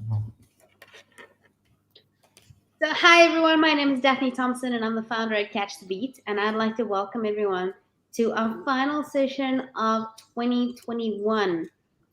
So, hi everyone, my name is Daphne Thompson and I'm the founder at Catch the Beat, and I'd like to welcome everyone to our final session of 2021.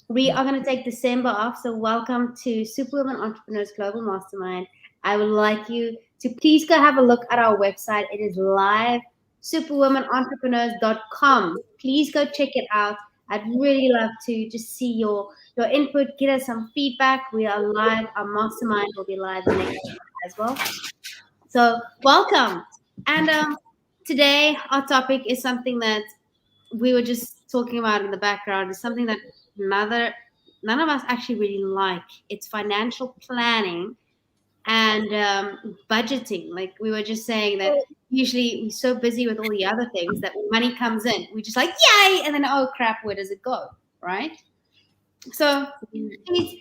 We are going to take December off, so welcome to Superwomen Entrepreneurs Global Mastermind. I would like you to please go have a look at our website. It is live, superwomenentrepreneurs.com. Please go check it out. I'd really love to just see your input, get us some feedback. We are live. Our mastermind will be live next week as well. So welcome. And today our topic is something that we were just talking about in the background. It's something that none of us actually really like. It's financial planning and budgeting. Like we were just saying that usually we're so busy with all the other things that when money comes in, we just like, yay, and then, oh crap, where does it go, right? So please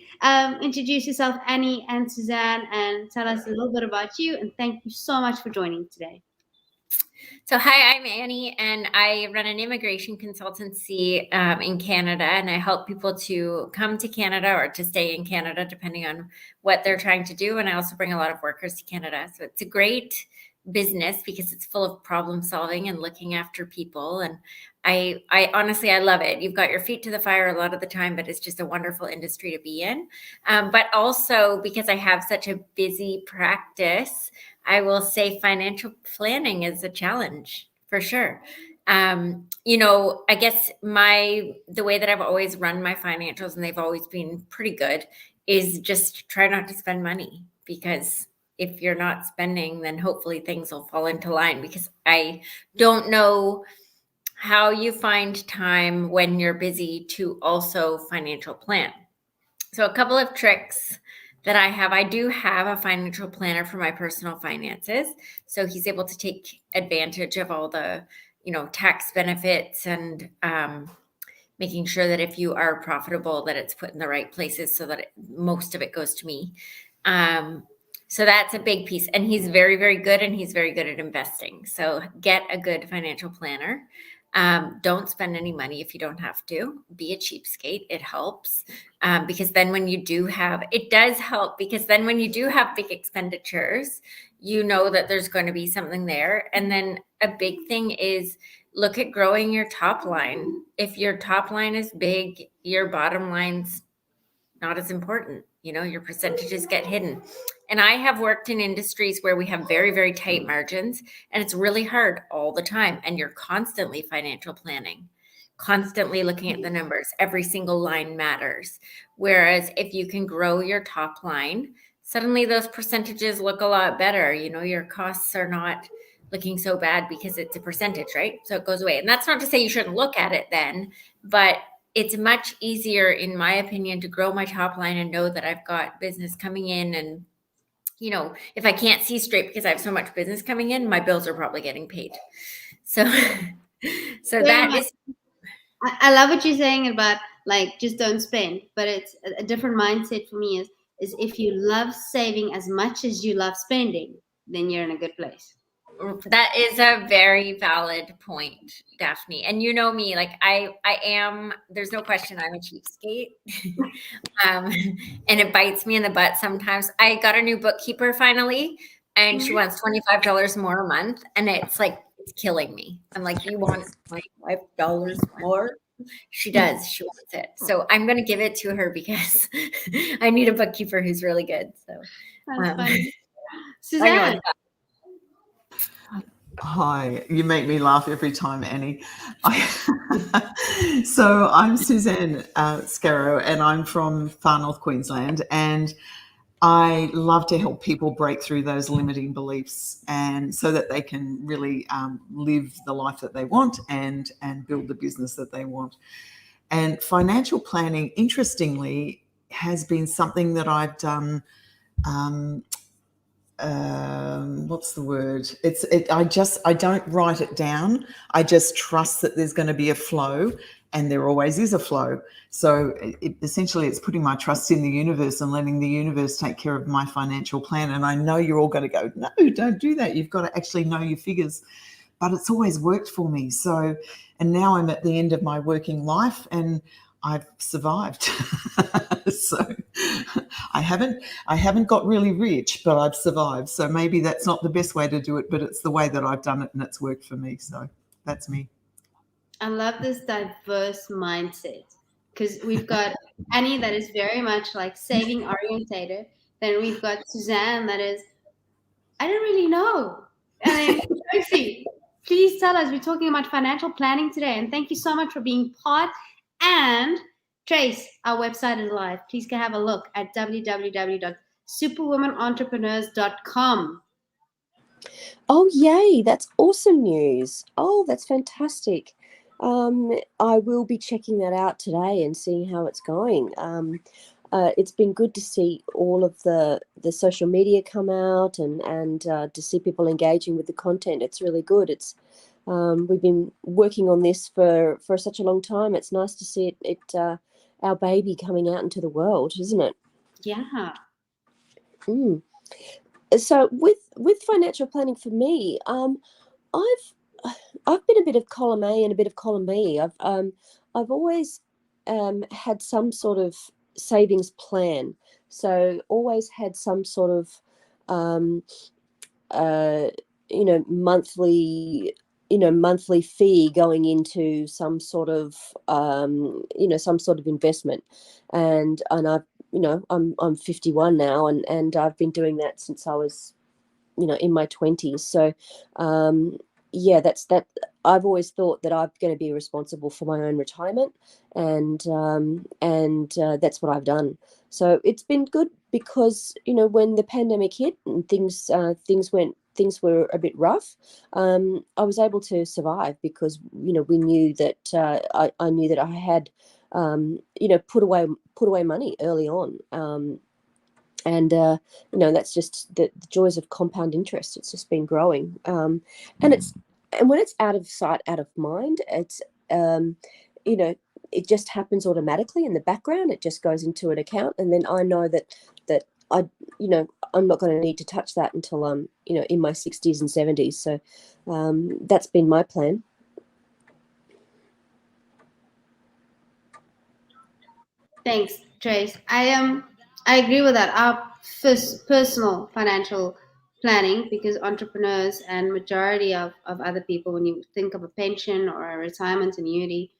introduce yourself, Annie and Suzanne, and tell us a little bit about you. And thank you so much for joining today. So hi, I'm Annie, and I run an immigration consultancy in Canada, and I help people to come to Canada or to stay in Canada, depending on what they're trying to do. And I also bring a lot of workers to Canada. So it's a great business because it's full of problem solving and looking after people. And I honestly, I love it. You've got your feet to the fire a lot of the time, but it's just a wonderful industry to be in. But also because I have such a busy practice, I will say financial planning is a challenge for sure. I guess the way that I've always run my financials, and they've always been pretty good, is just try not to spend money, because if you're not spending, then hopefully things will fall into line, because I don't know how you find time when you're busy to also financial plan. So a couple of tricks that I do have a financial planner for my personal finances. So he's able to take advantage of all the, tax benefits and making sure that if you are profitable, that it's put in the right places so that most of it goes to me. So that's a big piece. And he's very, very good, and he's very good at investing. So get a good financial planner. Don't spend any money if you don't have to. Be a cheapskate. It helps. Because then when you do have, it does help, because then when you do have big expenditures, you know that there's going to be something there. And then a big thing is look at growing your top line. If your top line is big, your bottom line's not as important. Your percentages get hidden. And I have worked in industries where we have very, very tight margins, and it's really hard all the time. And you're constantly financial planning, constantly looking at the numbers. Every single line matters. Whereas if you can grow your top line, suddenly those percentages look a lot better. Your costs are not looking so bad because it's a percentage, right? So it goes away. And that's not to say you shouldn't look at it then, but it's much easier, in my opinion, to grow my top line and know that I've got business coming in. And, if I can't see straight because I have so much business coming in, my bills are probably getting paid. So, that is. I love what you're saying about just don't spend, but it's a different mindset for me is if you love saving as much as you love spending, then you're in a good place. That is a very valid point, Daphne. And you know me, I am, there's no question I'm a cheapskate. And it bites me in the butt sometimes. I got a new bookkeeper finally, and she wants $25 more a month. And it's killing me. I'm like, you want $25 more? She does. She wants it. So I'm going to give it to her because I need a bookkeeper who's really good. So, that's funny. Suzanne. Hi, you make me laugh every time, Annie. So I'm Suzanne Scarrow, and I'm from far north Queensland, and I love to help people break through those limiting beliefs, and so that they can really live the life that they want and build the business that they want. And financial planning, interestingly, has been something that I've done. What's the word? I don't write it down. I just trust that there's going to be a flow, and there always is a flow. So essentially it's putting my trust in the universe and letting the universe take care of my financial plan. And I know you're all going to go, no, don't do that. You've got to actually know your figures. But it's always worked for me. So, and now I'm at the end of my working life, and I've survived. So I haven't got really rich, but I've survived. So maybe that's not the best way to do it, but it's the way that I've done it and it's worked for me. So that's me. I love this diverse mindset because we've got Annie that is very much like saving orientated. Then we've got Suzanne that is, I don't really know. And then Tracy, please tell us. We're talking about financial planning today. And thank you so much for being part. And Trace, our website is live. Please go have a look at www.superwomenentrepreneurs.com. Oh, yay. That's awesome news. Oh, that's fantastic. I will be checking that out today and seeing how it's going. It's been good to see all of the social media come out and to see people engaging with the content. It's really good. It's we've been working on this for such a long time. It's nice to see it our baby coming out into the world, isn't it? Yeah. Mm. So with financial planning for me, I've been a bit of column A and a bit of column B. I've always had some sort of savings plan, so always had some sort of um, monthly fee going into some sort of some sort of investment, and I've I'm 51 now, and I've been doing that since I was in my 20s. So that's that. I've always thought that I'm going to be responsible for my own retirement, and that's what I've done. So it's been good because when the pandemic hit and things were a bit rough, I was able to survive because we knew that I knew that I had put away money early on. And that's just the joys of compound interest. It's just been growing, and when it's out of sight, out of mind, it's it just happens automatically in the background. It just goes into an account, and then I know that I I'm not going to need to touch that until I'm in my 60s and 70s. So that's been my plan. Thanks, Trace. I agree with that. Our first personal financial planning, because entrepreneurs and majority of other people, when you think of a pension or a retirement annuity,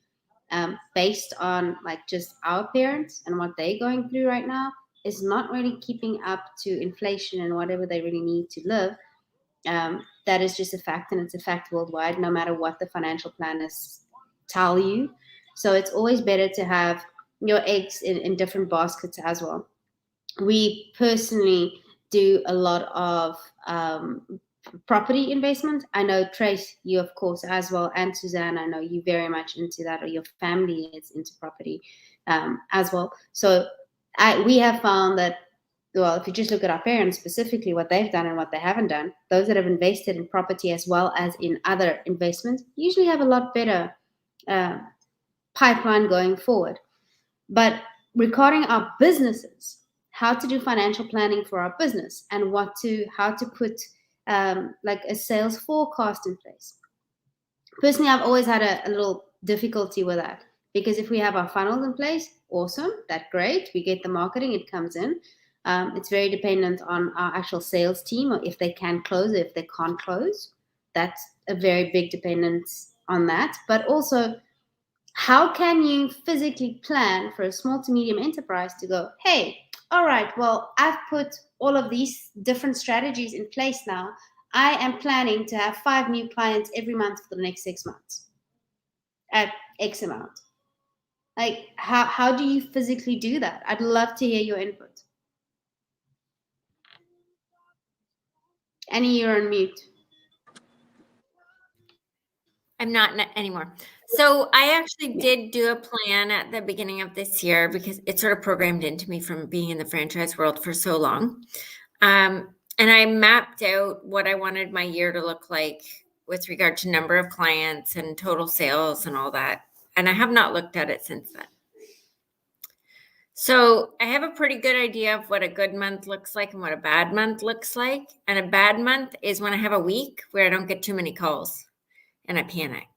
based on like just our parents and what they're going through right now, is not really keeping up to inflation and whatever they really need to live. That is just a fact, and it's a fact worldwide, no matter what the financial planners tell you. So it's always better to have your eggs in different baskets as well. We personally do a lot of property investment. I know Trace, you of course as well, and Suzanne, I know you very much into that, or your family is into property as well. So we have found that, well, if you just look at our parents specifically, what they've done and what they haven't done, those that have invested in property as well as in other investments usually have a lot better pipeline going forward. But regarding our businesses, how to do financial planning for our business and how to put like a sales forecast in place. Personally, I've always had a little difficulty with that, because if we have our funnels in place, awesome, that's great. We get the marketing, it comes in. It's very dependent on our actual sales team, or if they can close, or if they can't close. That's a very big dependence on that. But also, how can you physically plan for a small to medium enterprise to go, hey, all right, well, I've put all of these different strategies in place now. I am planning to have 5 new clients every month for the next 6 months at X amount. Like, how do you physically do that? I'd love to hear your input. Annie, you're on mute. I'm not anymore. So I actually did do a plan at the beginning of this year because it sort of programmed into me from being in the franchise world for so long. And I mapped out what I wanted my year to look like with regard to number of clients and total sales and all that. And I have not looked at it since then. So I have a pretty good idea of what a good month looks like and what a bad month looks like. And a bad month is when I have a week where I don't get too many calls and I panic.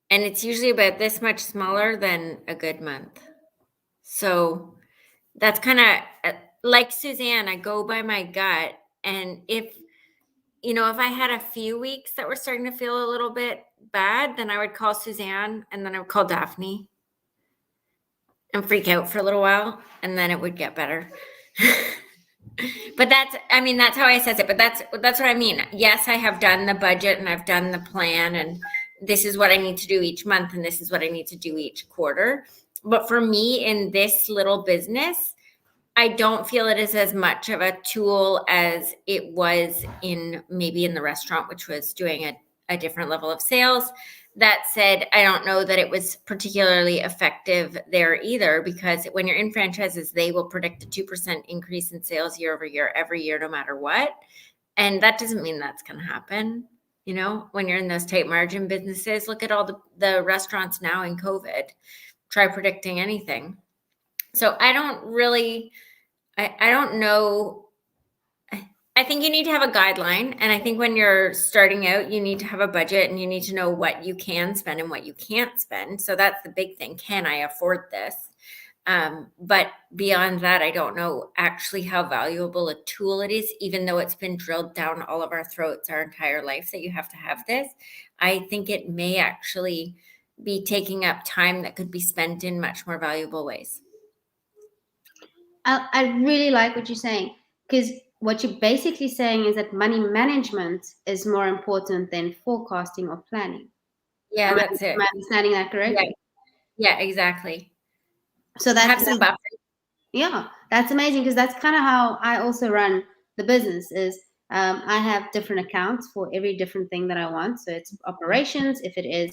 And it's usually about this much smaller than a good month. So that's kind of like Suzanne, I go by my gut. And if I had a few weeks that were starting to feel a little bit bad, then I would call Suzanne and then I would call Daphne and freak out for a little while, and then it would get better. But that's how I assess it. But that's what I mean. Yes, I have done the budget and I've done the plan, and this is what I need to do each month, and this is what I need to do each quarter. But for me in this little business, I don't feel it is as much of a tool as it was in the restaurant, which was doing a different level of sales. That said, I don't know that it was particularly effective there either, because when you're in franchises, they will predict a 2% increase in sales year over year, every year, no matter what. And that doesn't mean that's going to happen. When you're in those tight margin businesses, look at all the restaurants now in COVID. Try predicting anything. So I don't know. I think you need to have a guideline. And I think when you're starting out, you need to have a budget and you need to know what you can spend and what you can't spend. So that's the big thing. Can I afford this? But beyond that, I don't know actually how valuable a tool it is, even though it's been drilled down all of our throats our entire life that you have to have this. I think it may actually be taking up time that could be spent in much more valuable ways. I really like what you're saying, because what you're basically saying is that money management is more important than forecasting or planning. Yeah, that's it. Am I understanding that correctly? Yeah, exactly. So that's have some buffer. Yeah, that's amazing, because that's kind of how I also run the business. Is I have different accounts for every different thing that I want. So it's operations, if it is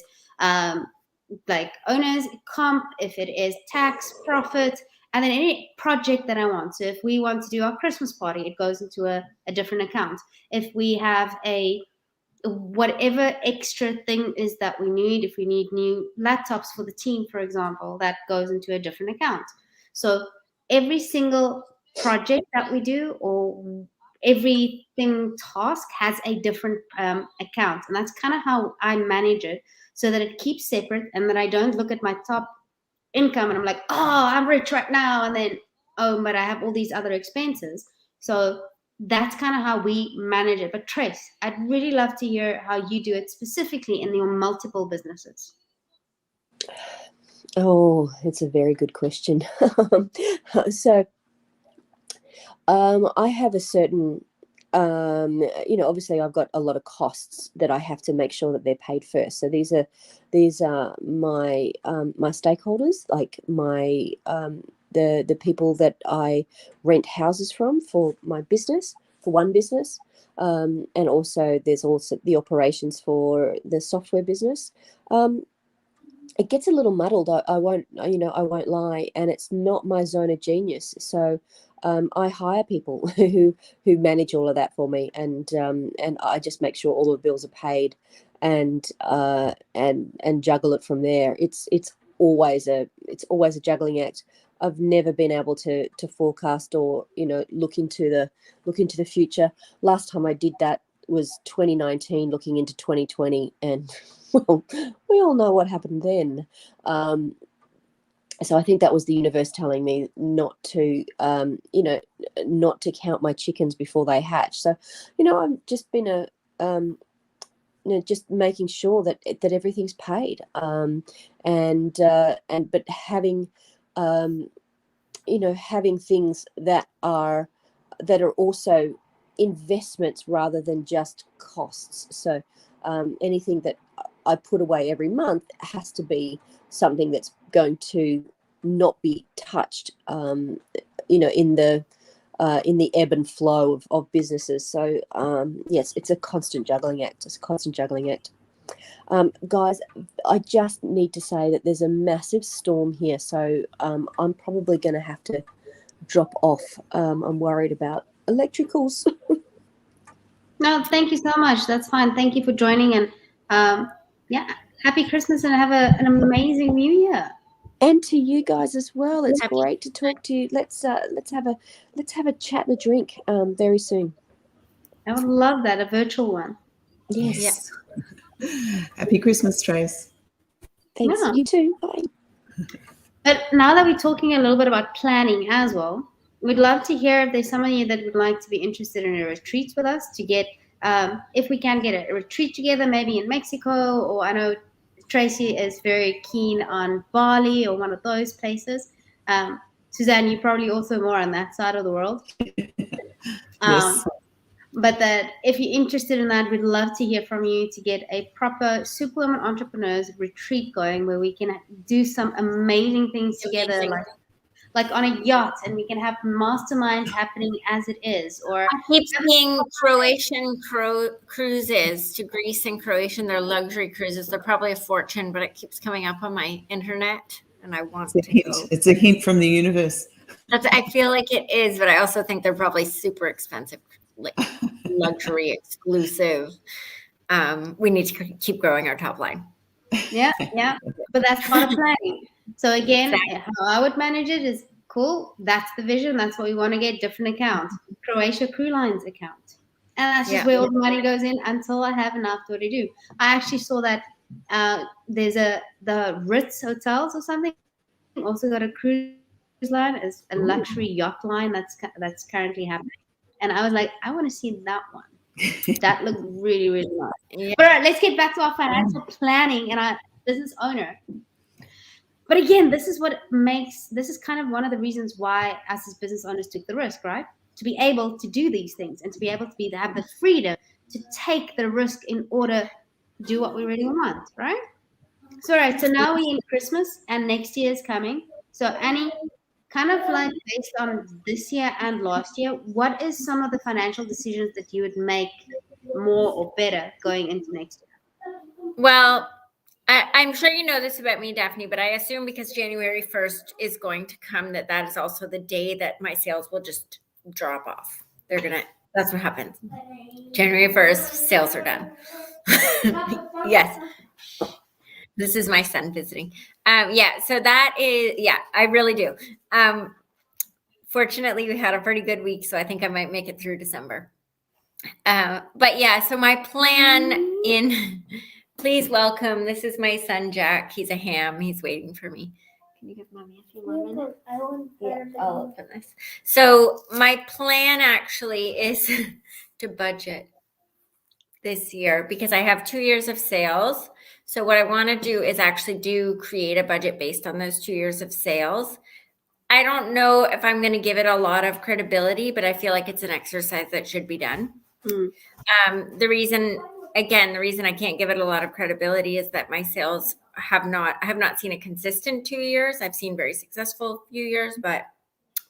like owners, comp, if it is tax, profit, and then any project that I want. So if we want to do our Christmas party, it goes into a different account. If we have whatever extra thing is that we need, if we need new laptops for the team, for example, that goes into a different account. So every single project that we do, or everything task, has a different account, and that's kind of how I manage it, so that it keeps separate, and that I don't look at my top income and I'm like, oh, I'm rich right now, and then but I have all these other expenses. So that's kind of how we manage it. But Trace, I'd really love to hear how you do it specifically in your multiple businesses. Oh, it's a very good question. So I have a certain, obviously I've got a lot of costs that I have to make sure that they're paid first. So these are my my stakeholders, like my the people that I rent houses from for my business, for one business. And also there's also the operations for the software business. It gets a little muddled. I won't lie, and it's not my zone of genius. So I hire people who manage all of that for me, and I just make sure all the bills are paid, and juggle it from there. It's always a juggling act. I've never been able to forecast or look into the future. Last time I did that was 2019, looking into 2020, and well, we all know what happened then. So I think that was the universe telling me not to count my chickens before they hatch. So I've just been just making sure that everything's paid, but having having things that are also investments rather than just costs. So anything that I put away every month has to be something that's going to not be touched, in the ebb and flow of businesses. So yes, it's a constant juggling act. Guys, I just need to say that there's a massive storm here, so I'm probably going to have to drop off. I'm worried about electricals. No, thank you so much. That's fine. Thank you for joining, and happy Christmas, and have an amazing New Year. And to you guys as well. It's great to talk to you. Let's have a chat and a drink very soon. I would love that, a virtual one. Yes. Happy Christmas, Trace. Thanks. Yeah. You too. Bye. But now that we're talking a little bit about planning as well, we'd love to hear if there's some of you that would like to be interested in a retreat with us to get, if we can get a retreat together, maybe in Mexico, or I know Tracy is very keen on Bali or one of those places. Suzanne, you're probably also more on that side of the world. Yes. But that if you're interested in that, we'd love to hear from you to get a proper Superwoman Entrepreneurs retreat going where we can do some amazing things together, like on a yacht, and we can have masterminds happening as it is. Or I keep seeing Croatian cruises to Greece and Croatia. They're luxury cruises. They're probably a fortune, but it keeps coming up on my internet, and I want to go. It's a hint from the universe. I feel like it is, but I also think they're probably super expensive, like luxury, exclusive. We need to keep growing our top line. Yeah, but that's part of planning. So again, how I would manage it is cool. That's the vision. That's what we want to get. Different accounts. Croatia Crew Lines account, and that's just where all the money goes in until I have enough to do. I actually saw that there's the Ritz hotels or something also got a cruise line, is a luxury yacht line that's currently happening, and I was like, I want to see that one. That looked really, really nice. Yeah. But all right, let's get back to our financial planning and our business owner. But again, this is kind of one of the reasons why us as business owners took the risk, right? To be able to do these things and to be able to have the freedom to take the risk in order to do what we really want, right? So, all right, so now we're in Christmas and next year is coming. So, Annie, kind of like based on this year and last year, what is some of the financial decisions that you would make more or better going into next year? Well, I'm sure you know this about me, Daphne, but I assume because January 1st is going to come, that is also the day that my sales will just drop off. That's what happens. January 1st, sales are done. Yes. This is my son visiting. So that is, I really do. Fortunately, we had a pretty good week, so I think I might make it through December. But yeah, so my plan please welcome, this is my son, Jack. He's a ham. He's waiting for me. Can you give Mommy a few more minutes? I'll open this. So my plan actually is to budget this year because I have 2 years of sales. So what I want to do is actually create a budget based on those 2 years of sales. I don't know if I'm going to give it a lot of credibility, but I feel like it's an exercise that should be done. The reason I can't give it a lot of credibility is that my sales I have not seen a consistent 2 years. I've seen very successful few years, but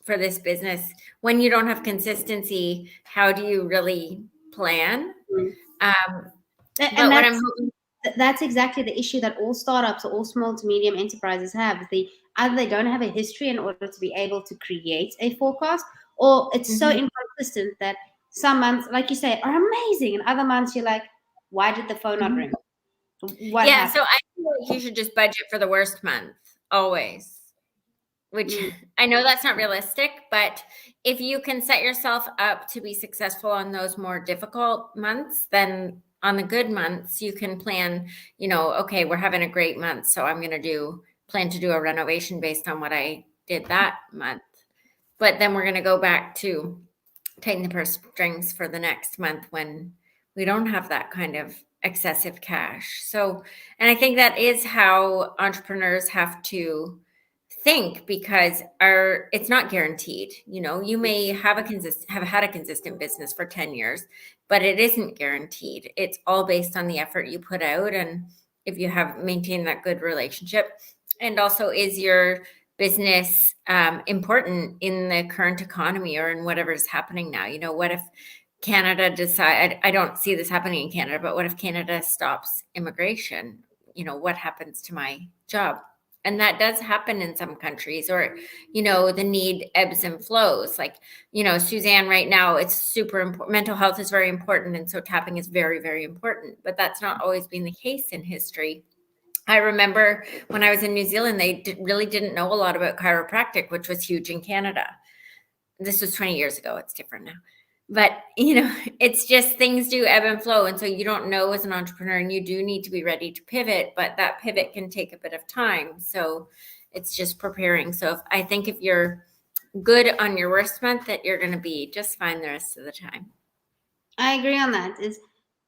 for this business, when you don't have consistency, how do you really plan? That's exactly the issue that all startups or all small to medium enterprises have. Either they don't have a history in order to be able to create a forecast, or it's so inconsistent that some months, like you say, are amazing, and other months you're like, why did the phone not ring? What happened? So I feel like you should just budget for the worst month always, which I know that's not realistic, but if you can set yourself up to be successful on those more difficult months, then on the good months, you can plan, okay, we're having a great month, so I'm going to plan to do a renovation based on what I did that month. But then we're going to go back to tighten the purse strings for the next month when we don't have that kind of excessive cash. So, and I think that is how entrepreneurs have to think, because it's not guaranteed. You may have had a consistent business for 10 years, but it isn't guaranteed. It's all based on the effort you put out, and if you have maintained that good relationship. And also, is your business important in the current economy or in whatever's happening now? What if Canada I don't see this happening in Canada, but what if Canada stops immigration? What happens to my job? And that does happen in some countries, or, the need ebbs and flows. Like, Suzanne, right now, it's super important. Mental health is very important. And so tapping is very, very important. But that's not always been the case in history. I remember when I was in New Zealand, they really didn't know a lot about chiropractic, which was huge in Canada. This was 20 years ago. It's different now. But, it's just things do ebb and flow. And so you don't know as an entrepreneur, and you do need to be ready to pivot, but that pivot can take a bit of time. So It's just preparing. So I think if you're good on your worst month, that you're going to be just fine the rest of the time. I agree on that. It's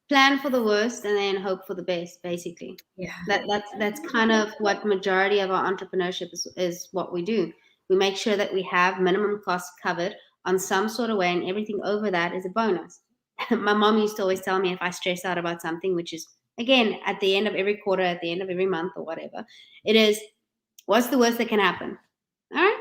plan for the worst and then hope for the best, basically. Yeah. That's kind of what majority of our entrepreneurship is what we do. We make sure that we have minimum costs covered on some sort of way, and everything over that is a bonus. My mom used to always tell me if I stress out about something, which is again at the end of every quarter, at the end of every month or whatever, it is, what's the worst that can happen? All right,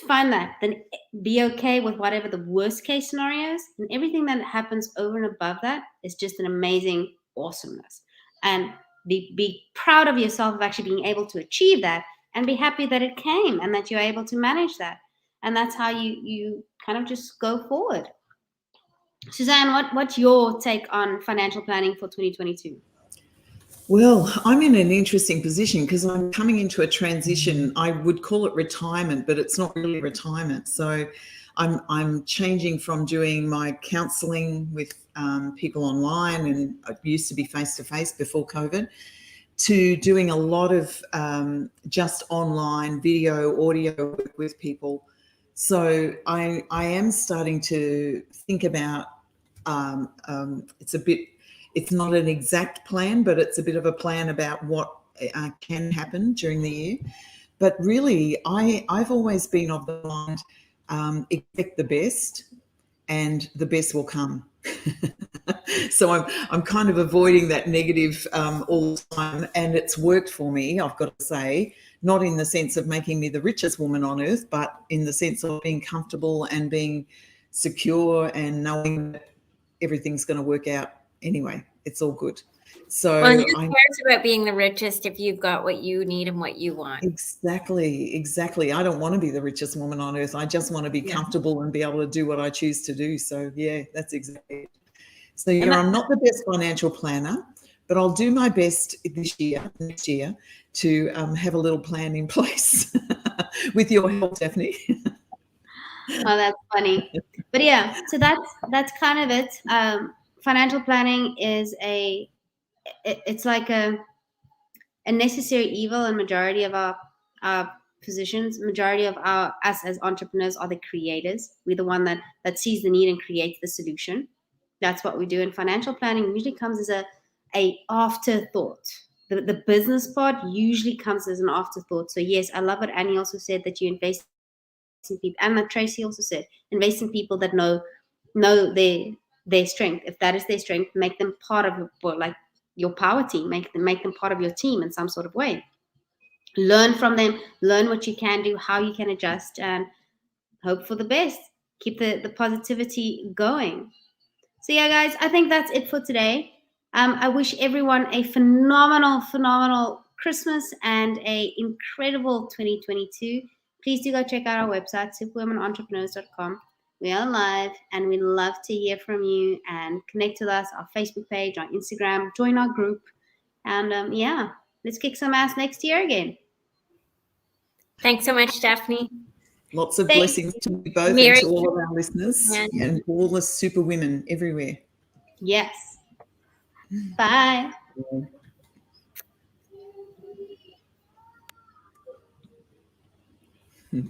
find that, then be okay with whatever the worst case scenario is, and everything that happens over and above that is just an amazing awesomeness. And be proud of yourself of actually being able to achieve that, and be happy that it came and that you're able to manage that. And that's how you kind of just go forward. Suzanne, what's your take on financial planning for 2022? Well, I'm in an interesting position because I'm coming into a transition. I would call it retirement, but it's not really retirement. So I'm changing from doing my counselling with people online, and I used to be face-to-face before COVID, to doing a lot of just online video, audio work with people. So I am starting to think about, it's not an exact plan, but it's a bit of a plan about what can happen during the year. But really, I've always been of the mind, expect the best and the best will come. So I'm kind of avoiding that negative all the time, and it's worked for me, I've got to say, not in the sense of making me the richest woman on earth, but in the sense of being comfortable and being secure and knowing that everything's going to work out anyway. It's all good. So well, who cares about being the richest if you've got what you need and what you want? Exactly. I don't want to be the richest woman on earth. I just want to be comfortable and be able to do what I choose to do. So yeah, that's exactly it. So yeah, I'm not the best financial planner, but I'll do my best next year, to have a little plan in place with your help, Daphne. Oh, that's funny. But yeah, so that's kind of it. Financial planning is it's like a necessary evil in majority of our positions. Majority of us as entrepreneurs are the creators. We're the one that sees the need and creates the solution. That's what we do. And financial planning usually comes as a afterthought. The business part usually comes as an afterthought. So yes, I love what Annie also said, that you invest in people, and that Tracy also said, invest in people that know their strength. If that is their strength, make them part of your power team. Make them part of your team in some sort of way. Learn from them. Learn what you can do, how you can adjust, and hope for the best. Keep the positivity going. So yeah, guys, I think that's it for today. I wish everyone a phenomenal Christmas and a incredible 2022. Please do go check out our website, superwomenentrepreneurs.com. We are live and we love to hear from you, and connect with us, our Facebook page, our Instagram, join our group. And yeah, let's kick some ass next year again. Thanks so much, Daphne. Lots of blessings to you both, and to all of our listeners, and all the super women everywhere. Yes. Bye. Yeah.